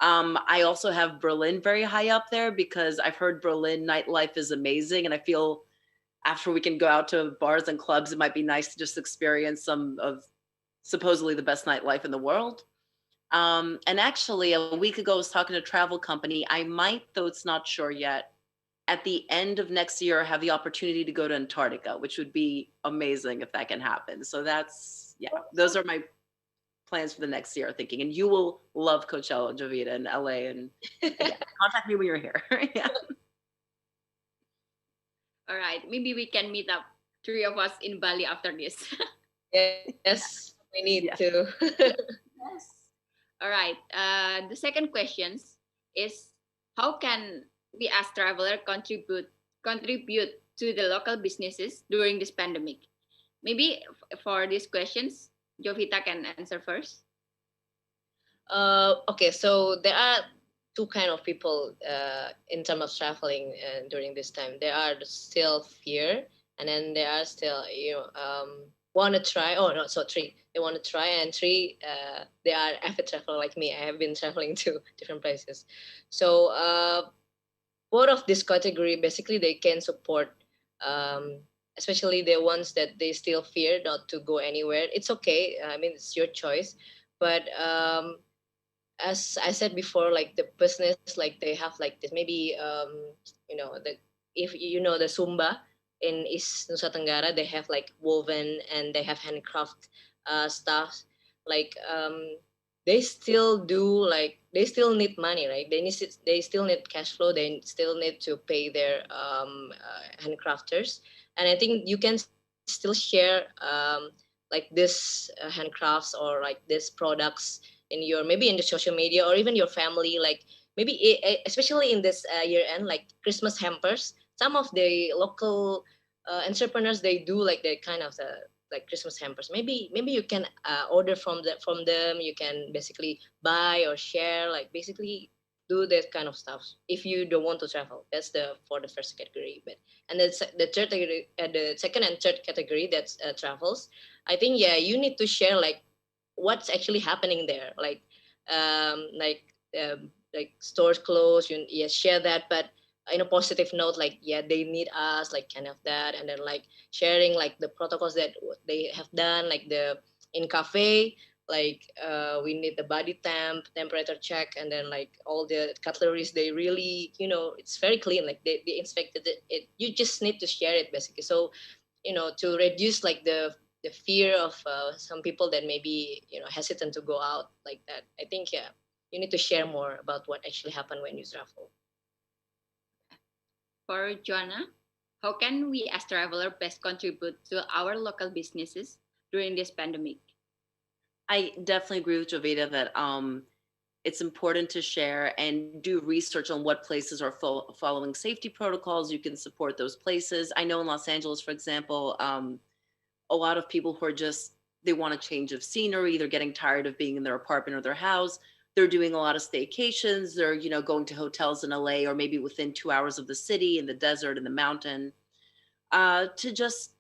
I also have Berlin very high up there because I've heard Berlin nightlife is amazing, and I feel after we can go out to bars and clubs, it might be nice to just experience some of supposedly the best nightlife in the world. And actually, a week ago, I was talking to a travel company. I might, though it's not sure yet, at the end of next year, have the opportunity to go to Antarctica, which would be amazing if that can happen. So that's, yeah, those are my plans for the next year thinking. And you will love Coachella, Jovita, and LA. And yeah, contact me when you're here. Yeah. All right, maybe we can meet up, three of us in Bali after this. Yes, we need Yeah. to. Yes. All right. The second questions is how can we as traveler contribute to the local businesses during this pandemic? Maybe for these questions, Jovita can answer first. Okay, so there are two kind of people in terms of traveling during this time. There are the still fear, and then there are still want to try. Oh no, so three. They want to try, and three they are avid traveler like me. I have been traveling to different places. So both of this category basically they can support. Um, Especially the ones that they still fear not to go anywhere. It's okay. I mean, it's your choice, but as I said before, like the business, like they have like this maybe the if you know the Sumba in East Nusa Tenggara, they have like woven and they have handcraft stuff. Like they still do like they still need money, right? They still need cash flow. They still need to pay their handcrafters, and I think you can still share like this handcrafts or like these products in your maybe in the social media or even your family, like maybe especially in this year end, like Christmas hampers. Some of the local entrepreneurs, they do like that kind of like Christmas hampers. Maybe you can order from them. You can basically buy or share, like basically do that kind of stuff if you don't want to travel. That's the for the first category. But and the third category, the second and third category, that's travels. I think yeah, you need to share like what's actually happening there, like stores closed, yeah, share that, but in a positive note, like yeah, they need us, like kind of that, and then like sharing like the protocols that they have done, like the in cafe, like we need the body temperature check, and then like all the cutleries, they really, it's very clean, like they inspected it. You just need to share it basically. So to reduce like the fear of some people that maybe hesitant to go out like that. I think, yeah, you need to share more about what actually happened when you travel. For Joanna, how can we as traveler best contribute to our local businesses during this pandemic? I definitely agree with Jovita that it's important to share and do research on what places are following safety protocols. You can support those places. I know in Los Angeles, for example, a lot of people who are just, they want a change of scenery, they're getting tired of being in their apartment or their house. They're doing a lot of staycations. They're, going to hotels in LA or maybe within 2 hours of the city, in the desert, in the mountain, to just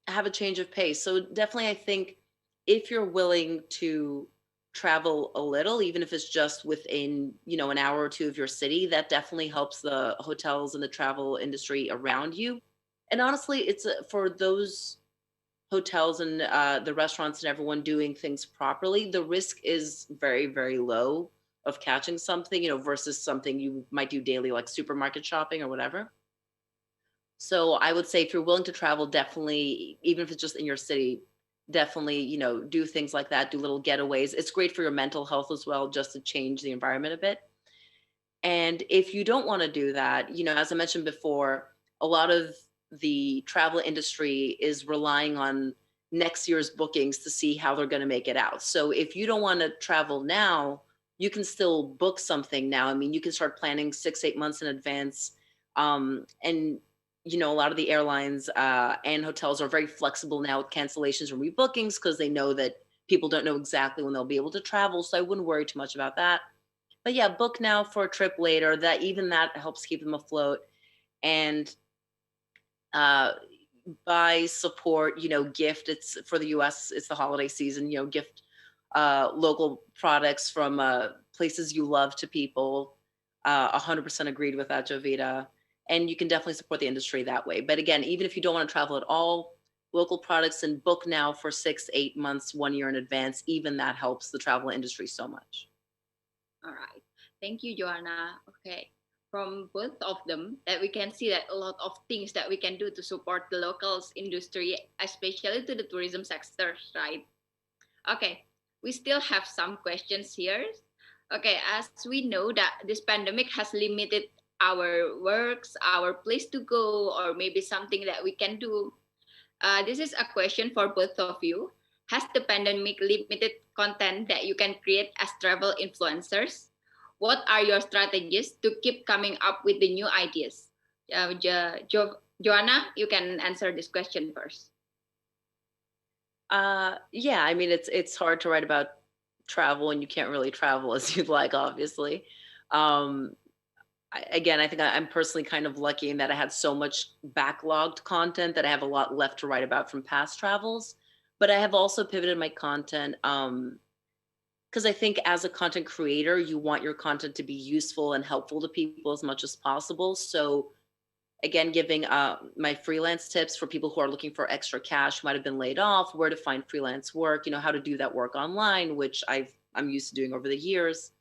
have a change of pace. So definitely, I think if you're willing to travel a little, even if it's just within, an hour or two of your city, that definitely helps the hotels and the travel industry around you. And honestly, it's for those hotels and the restaurants and everyone doing things properly, the risk is very, very low of catching something, versus something you might do daily, like supermarket shopping or whatever. So I would say if you're willing to travel, definitely, even if it's just in your city, definitely, do things like that, do little getaways. It's great for your mental health as well, just to change the environment a bit. And if you don't want to do that, as I mentioned before, a lot of the travel industry is relying on next year's bookings to see how they're going to make it out. So if you don't want to travel now, you can still book something now. I mean, you can start planning 6, 8 months in advance. And a lot of the airlines and hotels are very flexible now with cancellations and rebookings because they know that people don't know exactly when they'll be able to travel. So I wouldn't worry too much about that. But yeah, book now for a trip later. That helps keep them afloat. And uh, buy, support, gift. It's for the US, it's the holiday season, gift local products from places you love to people. 100% agreed with that, Jovita. And you can definitely support the industry that way. But again, even if you don't want to travel at all, local products and book now for 6, 8 months, 1 year in advance, even that helps the travel industry so much. All right. Thank you, Joanna. Okay. From both of them, that we can see that a lot of things that we can do to support the locals industry, especially to the tourism sector, right? Okay. We still have some questions here. Okay, as we know that this pandemic has limited our works, our place to go, or maybe something that we can do. This is a question for both of you. Has the pandemic limited content that you can create as travel influencers? What are your strategies to keep coming up with the new ideas? Joanna, you can answer this question first. Yeah, I mean, it's hard to write about travel and you can't really travel as you'd like, obviously. Um, Again, I think I'm personally kind of lucky in that I had so much backlogged content that I have a lot left to write about from past travels. But I have also pivoted my content because I think as a content creator, you want your content to be useful and helpful to people as much as possible. So again, giving my freelance tips for people who are looking for extra cash, who might have been laid off, where to find freelance work, how to do that work online, which I'm used to doing over the years.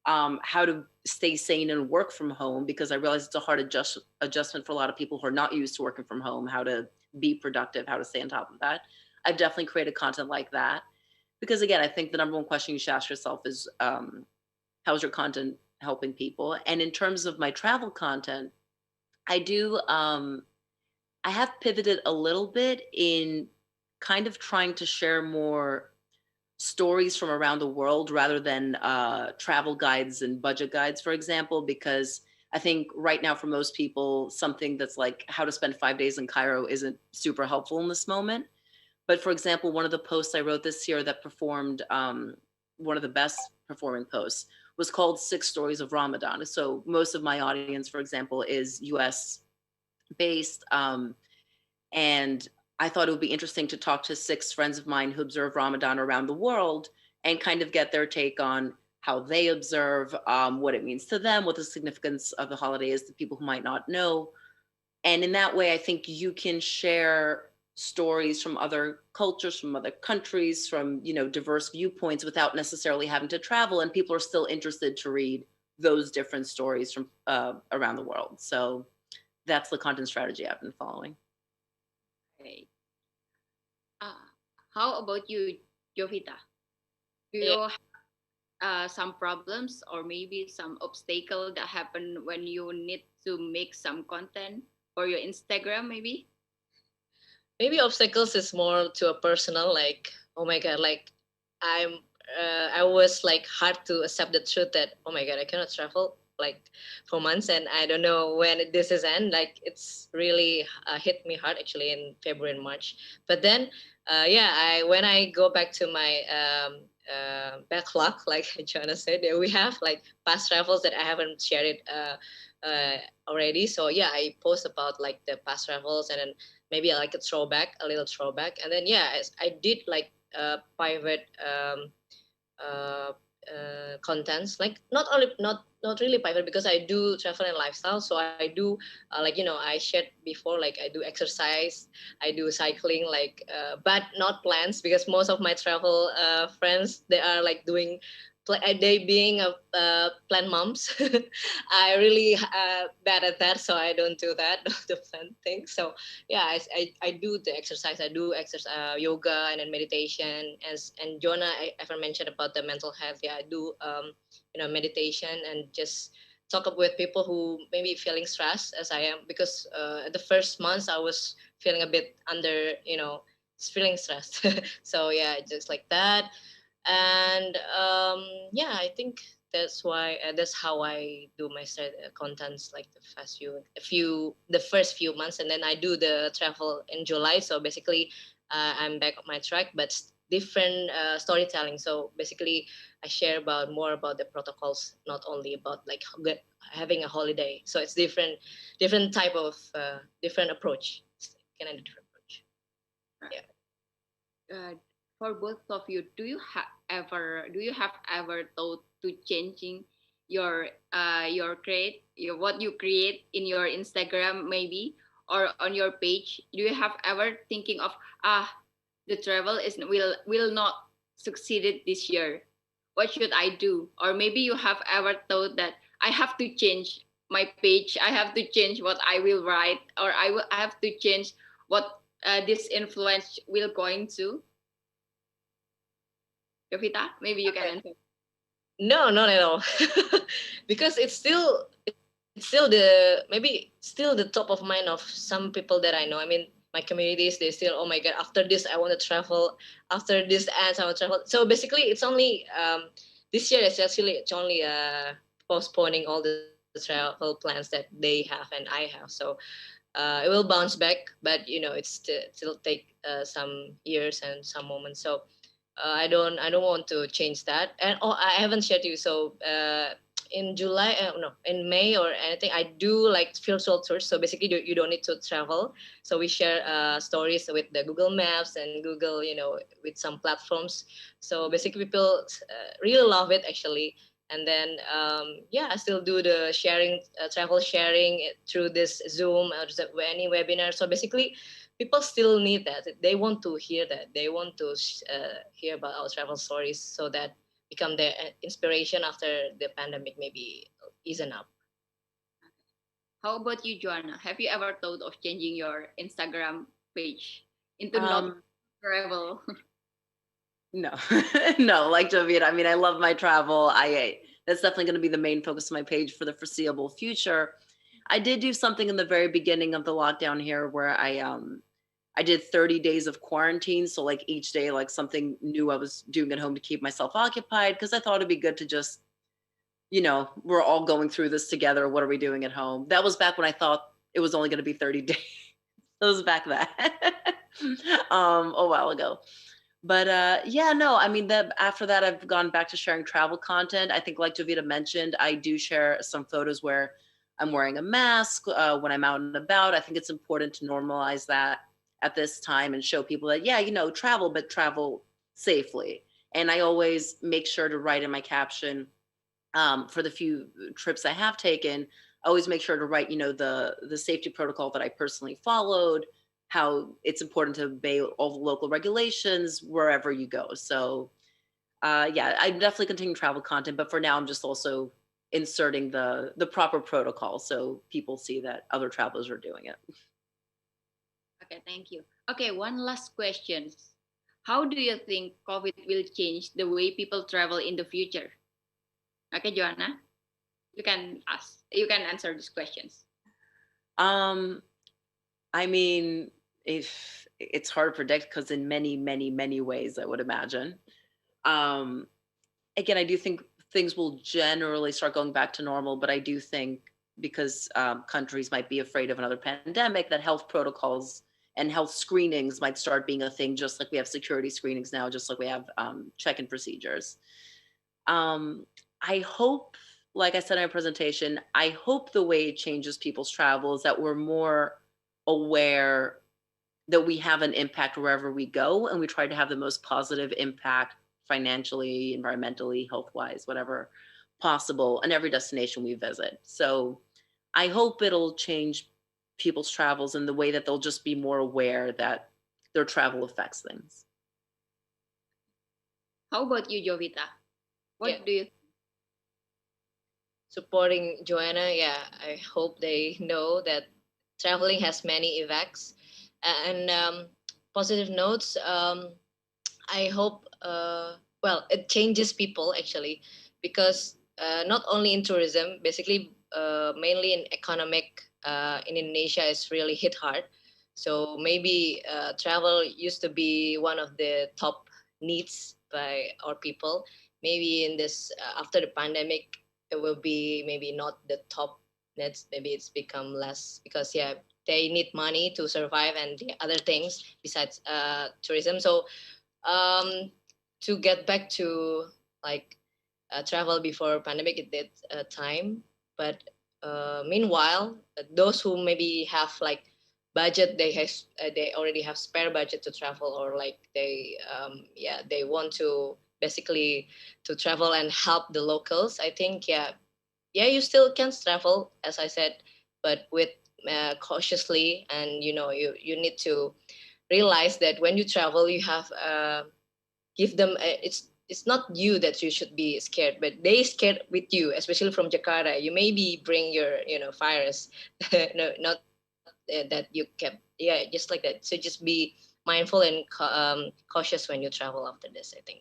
How to stay sane and work from home, because I realize it's a hard adjustment for a lot of people who are not used to working from home, how to be productive, how to stay on top of that. I've definitely created content like that. Because again, I think the number one question you should ask yourself is, how's your content helping people? And in terms of my travel content, I do, I have pivoted a little bit in kind of trying to share more stories from around the world rather than travel guides and budget guides, for example, because I think right now for most people, something that's like how to spend 5 days in Cairo isn't super helpful in this moment. But for example, one of the posts I wrote this year that performed, one of the best performing posts, was called 6 Stories of Ramadan. So most of my audience, for example, is US based. And I thought it would be interesting to talk to 6 friends of mine who observe Ramadan around the world and kind of get their take on how they observe, what it means to them, what the significance of the holiday is to people who might not know. And in that way, I think you can share stories from other cultures, from other countries, from, diverse viewpoints without necessarily having to travel. And people are still interested to read those different stories from around the world. So that's the content strategy I've been following. Okay. Uh, how about you, Jovita? Do Yeah. you have some problems or maybe some obstacle that happen when you need to make some content for your Instagram, maybe? Maybe obstacles is more to a personal, like, oh my god, like I'm I was like hard to accept the truth that, oh my god, I cannot travel like for months, and I don't know when this is end. Like it's really hit me hard actually in February and March. But then yeah, I when I go back to my backlog, like Joanna said, we have like past travels that I haven't shared it already. So yeah, I post about like the past travels, and then maybe like a little throwback, and then yeah, I did like private uh, contents, like not really private, because I do travel and lifestyle. So I do like I shared before, like I do exercise, I do cycling, like but not plans, because most of my travel friends, they are like doing they being a plan moms. I really bad at that, so I don't do that, the plan thing. So yeah, I do the exercise, I do exercise, yoga, and then meditation. And Jonah, I ever mentioned about the mental health. Yeah, I do meditation, and just talk up with people who maybe feeling stressed as I am, because the first months I was feeling a bit under, feeling stressed. So yeah, just like that. And yeah, I think that's how I do my contents, like the first few months, and then I do the travel in July. So basically I'm back on my track, but different storytelling. So basically I share about more about the protocols, not only about like having a holiday. So it's different type of different approach. It's kind of different approach. Yeah. For both of you, do you have ever thought to changing your create your what you create in your Instagram, maybe, or on your page? Do you have ever thinking of, the travel is will not succeeded this year? What should I do? Or maybe you have ever thought that I have to change my page, I have to change what I will write, or I have to change what this influence will going to. Jovita, maybe you can Okay. answer. No, not at all. Because it's still maybe still the top of mind of some people that I know. I mean, my communities, they still, oh my god, after this I want to travel. After this ends, I want to travel. So basically, it's only this year is actually it's only postponing all the travel plans that they have and I have. So it will bounce back, but it's still take some years and some moments. So I don't want to change that. And oh, I haven't shared you. So in July, no, in May or anything, I do like virtual tours. So basically, you don't need to travel. So we share stories with the Google Maps and Google, with some platforms. So basically, people really love it actually. And then yeah, I still do the sharing, travel sharing through this Zoom or just any webinar. So basically, people still need that. They want to hear that. They want to hear about our travel stories, so that become their inspiration after the pandemic maybe easing up. How about you, Joanna? Have you ever thought of changing your Instagram page into not Um, travel? no, no, like Jovita, I mean, I love my travel. That's definitely going to be the main focus of my page for the foreseeable future. I did do something in the very beginning of the lockdown here where I did 30 days of quarantine. So like each day, like something new I was doing at home to keep myself occupied, because I thought it'd be good to just, we're all going through this together. What are we doing at home? That was back when I thought it was only going to be 30 days. That was back then, a while ago. But yeah, no, I mean, after that, I've gone back to sharing travel content. I think, like Jovita mentioned, I do share some photos where I'm wearing a mask when I'm out and about. I think it's important to normalize that at this time and show people that, yeah, travel, but travel safely. And I always make sure to write in my caption, for the few trips I have taken, I always make sure to write, the safety protocol that I personally followed, how it's important to obey all the local regulations wherever you go. So yeah, I definitely continue travel content, but for now I'm just also inserting the proper protocol so people see that other travelers are doing it. Okay, thank you. Okay, one last question. How do you think COVID will change the way people travel in the future? Okay, Joanna, you can answer these questions. Um, I mean, if it's hard to predict because in many, many, many ways, I would imagine. Um, Again, I do think things will generally start going back to normal, but I do think because countries might be afraid of another pandemic, that health protocols and health screenings might start being a thing, just like we have security screenings now, just like we have check-in procedures. Um, I hope, like I said in my presentation, I hope the way it changes people's travel is that we're more aware that we have an impact wherever we go, and we try to have the most positive impact financially, environmentally, health wise, whatever possible in every destination we visit. So I hope it'll change people's travels in the way that they'll just be more aware that their travel affects things. How about you, Jovita? Yeah. What do you? Supporting Joanna, yeah, I hope they know that traveling has many effects. And positive notes, I hope, well, it changes people actually, because not only in tourism, basically, mainly in economic, in Indonesia is really hit hard. So maybe travel used to be one of the top needs by our people. Maybe in this, after the pandemic, it will be maybe not the top needs. Maybe it's become less because, yeah, they need money to survive and the other things besides tourism. So um, to get back to like travel before pandemic, it did time, but meanwhile, those who maybe have like budget, they already have spare budget to travel, or like they yeah, they want to basically to travel and help the locals. I think, yeah, yeah, you still can travel, as I said, but with cautiously, and you need to realize that when you travel, you have give them it's not you that you should be scared, but they scared with you, especially from Jakarta. You maybe bring your virus. No, not that you kept, yeah, just like that. So just be mindful and cautious when you travel after this, I think.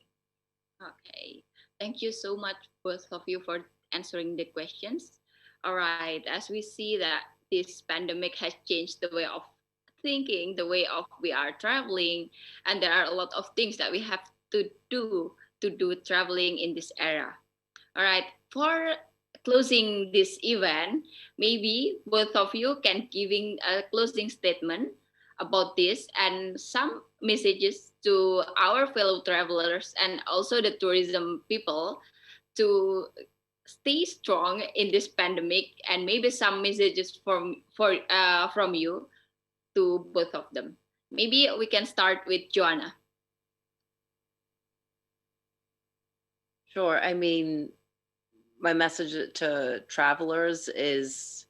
Okay. Thank you so much, both of you, for answering the questions. All right. As we see that this pandemic has changed the way of thinking, the way of we are traveling, and there are a lot of things that we have to do traveling in this era. All right. For closing this event, maybe both of you can giving a closing statement about this and some messages to our fellow travelers and also the tourism people to stay strong in this pandemic, and maybe some messages from you to both of them. Maybe we can start with Joanna. Sure. I mean, my message to travelers is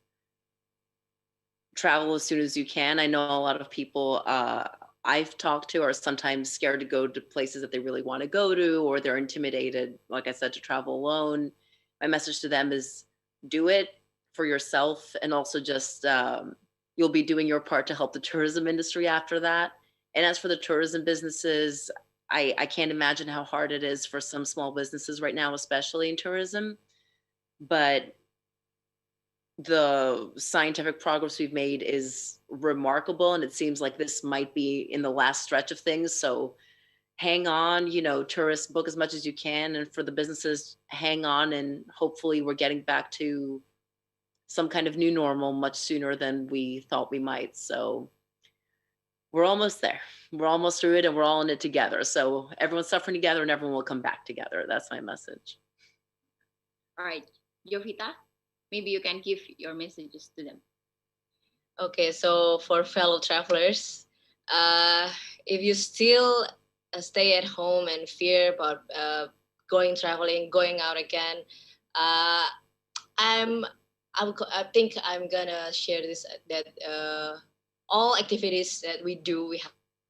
travel as soon as you can. I know a lot of people I've talked to are sometimes scared to go to places that they really want to go to, or they're intimidated, like I said, to travel alone. My message to them is do it for yourself, and also just you'll be doing your part to help the tourism industry after that. And as for the tourism businesses, I can't imagine how hard it is for some small businesses right now, especially in tourism. But the scientific progress we've made is remarkable, and it seems like this might be in the last stretch of things. So hang on, tourists, book as much as you can, and for the businesses, hang on, and hopefully we're getting back to some kind of new normal much sooner than we thought we might. So we're almost there. We're almost through it, and we're all in it together. So everyone's suffering together, and everyone will come back together. That's my message. All right, Jovita, maybe you can give your messages to them. Okay, so for fellow travelers, if you still stay at home and fear about going traveling, going out again, uh, I'm I think I'm gonna share this that all activities that we do, we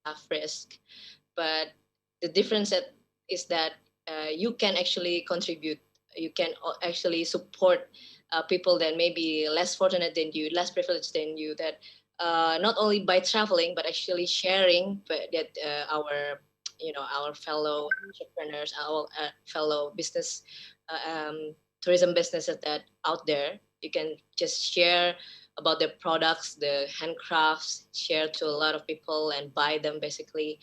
have risk, but the difference is that you can actually contribute. You can actually support people that may be less fortunate than you, less privileged than you. That not only by traveling, but actually sharing, but that our fellow entrepreneurs, our fellow business, tourism businesses that out there, you can just share about the products, the handcrafts, share to a lot of people and buy them basically.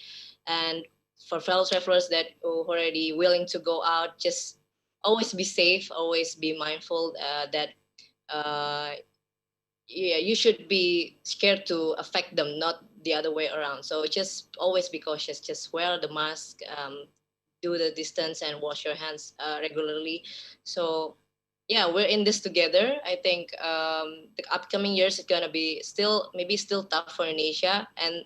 And for fellow travelers that are already willing to go out, just always be safe, always be mindful that uh, yeah, you should be scared to affect them, not the other way around. So just always be cautious. Just wear the mask, do the distance, and wash your hands regularly. So yeah, we're in this together. I think the upcoming years is gonna be still maybe still tough for Indonesia, and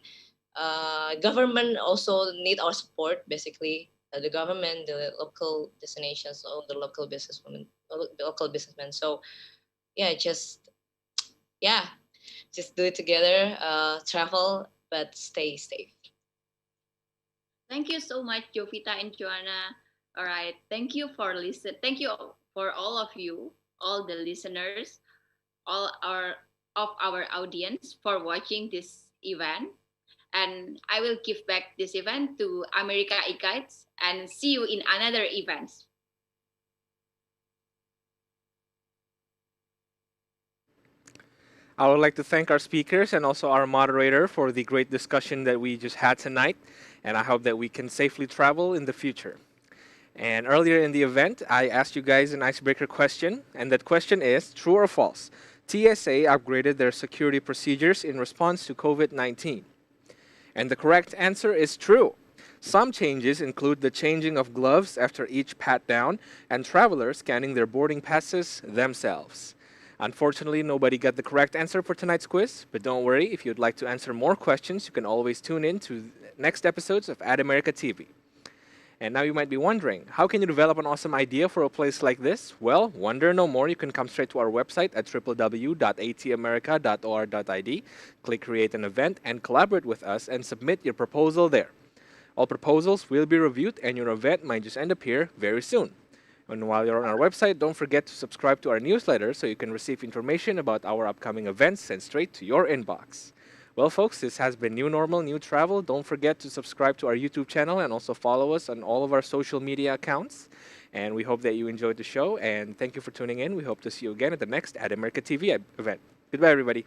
government also need our support. Basically, the government, the local destinations, or the local businesswomen, local businessmen. So yeah, yeah, just do it together. Travel, but stay safe. Thank you so much, Jovita and Joanna. All right. Thank you for listen. Thank you for all of you, all the listeners, all our audience for watching this event. And I will give back this event to America e-Guides and see you in another events. I would like to thank our speakers and also our moderator for the great discussion that we just had tonight, and I hope that we can safely travel in the future. And earlier in the event, I asked you guys an icebreaker question, and that question is true or false? TSA upgraded their security procedures in response to COVID 19. And the correct answer is true. Some changes include the changing of gloves after each pat down and travelers scanning their boarding passes themselves. Unfortunately, nobody got the correct answer for tonight's quiz, but don't worry, if you'd like to answer more questions, you can always tune in to next episodes of Ad America TV. And now you might be wondering, how can you develop an awesome idea for a place like this? Well, wonder no more. You can come straight to our website at www.atamerica.or.id, click Create an Event, and collaborate with us and submit your proposal there. All proposals will be reviewed, and your event might just end up here very soon. And while you're on our website, don't forget to subscribe to our newsletter so you can receive information about our upcoming events sent straight to your inbox. Well, folks, this has been New Normal, New Travel. Don't forget to subscribe to our YouTube channel and also follow us on all of our social media accounts. And we hope that you enjoyed the show. And thank you for tuning in. We hope to see you again at the next Ad America TV event. Goodbye, everybody.